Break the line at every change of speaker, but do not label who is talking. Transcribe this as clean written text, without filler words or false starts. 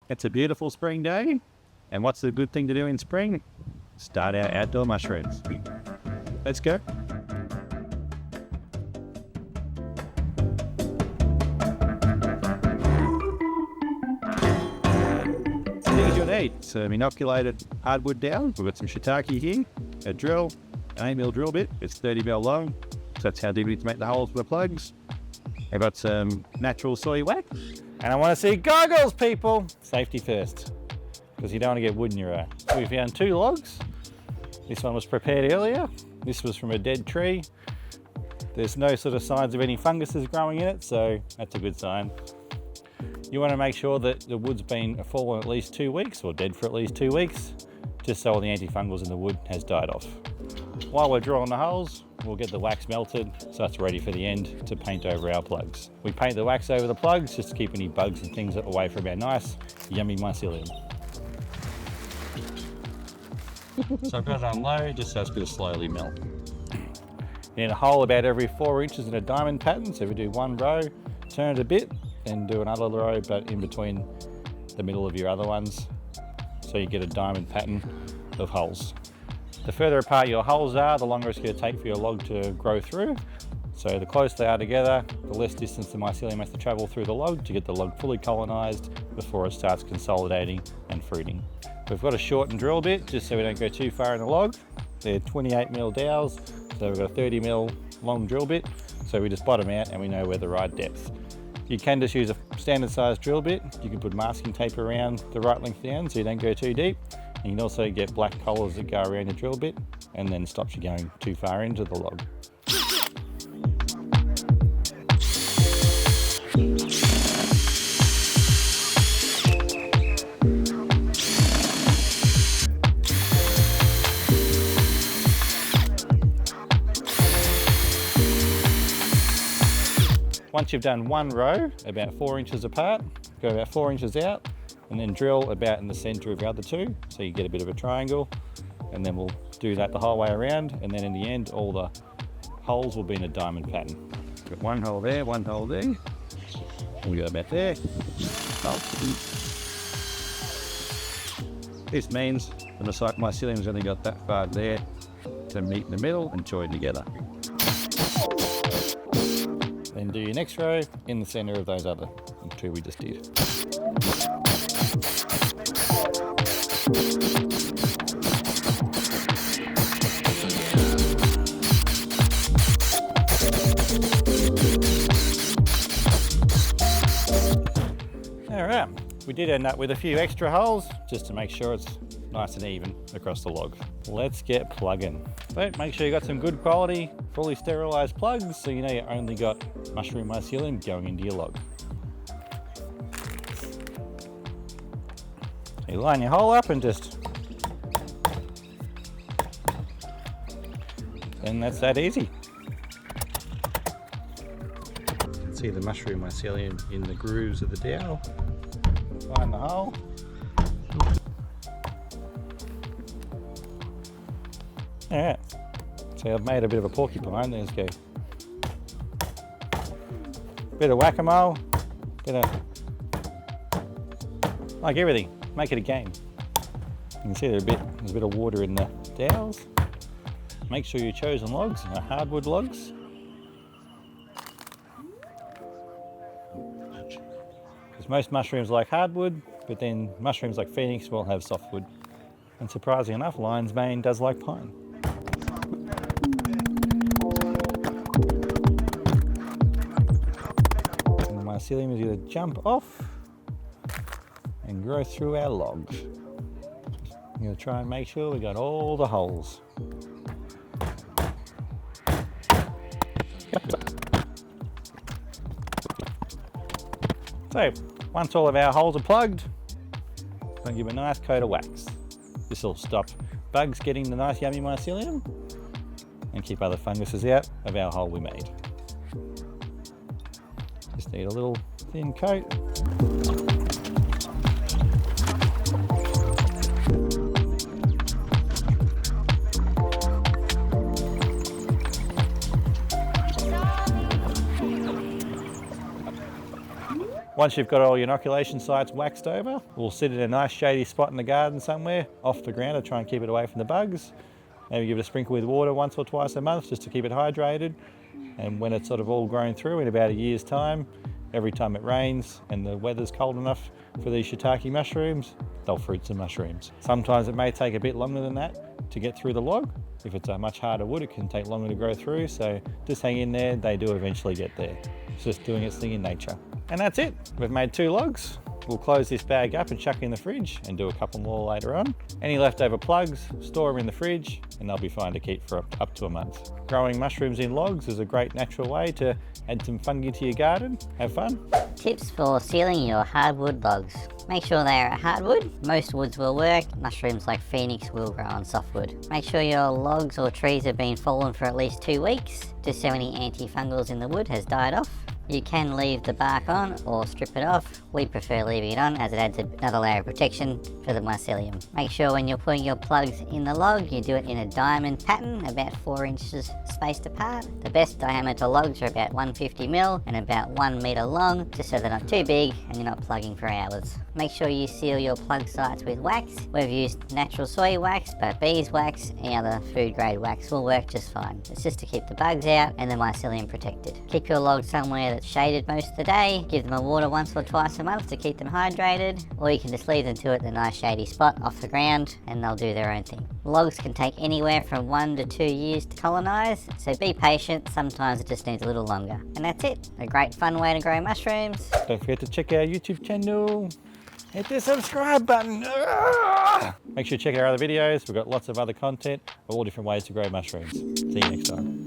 It's a beautiful spring day, and what's the good thing to do in spring? Start our outdoor mushrooms. Let's go. Things you'll need: some inoculated hardwood dowling. We've got some shiitake here, a drill, an 8mm drill bit. It's 30mm long, so that's how deep we need to make the holes for the plugs. I've got some natural soy wax. And I want to see goggles, people! Safety first, because you don't want to get wood in your eye. We found 2 logs. This one was prepared earlier. This was from a dead tree. There's no sort of signs of any funguses growing in it, so that's a good sign. You want to make sure that the wood's been fallen at least 2 weeks, or dead for at least 2 weeks, just so all the antifungals in the wood has died off. While we're drilling the holes, we'll get the wax melted so it's ready for the end to paint over our plugs. We paint the wax over the plugs just to keep any bugs and things away from our nice, yummy mycelium. So I've got it on low, just so it's going to slowly melt. You need a hole about every 4 inches in a diamond pattern, so if we do one row, turn it a bit, then do another row, but in between the middle of your other ones, so you get a diamond pattern of holes. The further apart your holes are, the longer it's going to take for your log to grow through. So the closer they are together, the less distance the mycelium has to travel through the log to get the log fully colonised before it starts consolidating and fruiting. We've got a shortened drill bit just so we don't go too far in the log. They're 28mm dowels, so we've got a 30mm long drill bit, so we just bottom out and we know we're the right depth. You can just use a standard sized drill bit. You can put masking tape around the right length down so you don't go too deep. You can also get black collars that go around the drill bit and then stops you going too far into the log. Once you've done one row, about 4 inches apart, go about 4 inches out, and then drill about in the center of the other 2, so you get a bit of a triangle, and then we'll do that the whole way around, and then in the end all the holes will be in a diamond pattern. Got one hole there, one hole there, we go about there. This means the mycelium's only got that far there to meet in the middle and join together. Then do your next row in the center of those other 2 we just did. Alright, we did end up with a few extra holes just to make sure it's nice and even across the log. Let's get plugging. So make sure you got some good quality, fully sterilised plugs so you know you only got mushroom mycelium going into your log. So you line your hole up and just, and that's that easy. You can see the mushroom mycelium in the grooves of the dowel. Find the hole. Alright, so I've made a bit of a porcupine. There's go. Bit of whack-a-mole, bit of, like everything, make it a game. You can see there's a bit of water in the dowels. Make sure your chosen logs are hardwood logs. Because most mushrooms like hardwood, but then mushrooms like phoenix will have softwood. And surprisingly enough, lion's mane does like pine. And the mycelium is going to jump off and grow through our logs. I'm going to try and make sure we got all the holes. So, once all of our holes are plugged, I'm going to give them a nice coat of wax. This will stop bugs getting the nice yummy mycelium and keep other funguses out of our hole we made. Just need a little thin coat. Once you've got all your inoculation sites waxed over, we'll sit in a nice shady spot in the garden somewhere off the ground to try and keep it away from the bugs. Maybe give it a sprinkle with water once or twice a month just to keep it hydrated. And when it's sort of all grown through in about a year's time, every time it rains and the weather's cold enough for these shiitake mushrooms, they'll fruit some mushrooms. Sometimes it may take a bit longer than that to get through the log. If it's a much harder wood, it can take longer to grow through, so just hang in there, they do eventually get there. It's just doing its thing in nature. And that's it. We've made 2 logs. We'll close this bag up and chuck in the fridge and do a couple more later on. Any leftover plugs, store them in the fridge and they'll be fine to keep for up to a month. Growing mushrooms in logs is a great natural way to add some fungi to your garden. Have fun.
Tips for sealing your hardwood logs. Make sure they are hardwood. Most woods will work. Mushrooms like phoenix will grow on softwood. Make sure your logs or trees have been fallen for at least 2 weeks, just so any antifungals in the wood has died off. You can leave the bark on or strip it off. We prefer leaving it on as it adds another layer of protection for the mycelium. Make sure when you're putting your plugs in the log, you do it in a diamond pattern, about 4 inches spaced apart. The best diameter logs are about 150mm and about 1 metre long, just so they're not too big and you're not plugging for hours. Make sure you seal your plug sites with wax. We've used natural soy wax, but beeswax, any other food grade wax will work just fine. It's just to keep the bugs out and the mycelium protected. Keep your logs somewhere that's shaded most of the day. Give them a water once or twice a month to keep them hydrated, or you can just leave them to it in a nice shady spot off the ground and they'll do their own thing. Logs can take anywhere from 1 to 2 years to colonise, so be patient, sometimes it just needs a little longer. And that's it, a great fun way to grow mushrooms.
Don't forget to check our YouTube channel. Hit the subscribe button. Make sure you check out our other videos. We've got lots of other content of all different ways to grow mushrooms. See you next time.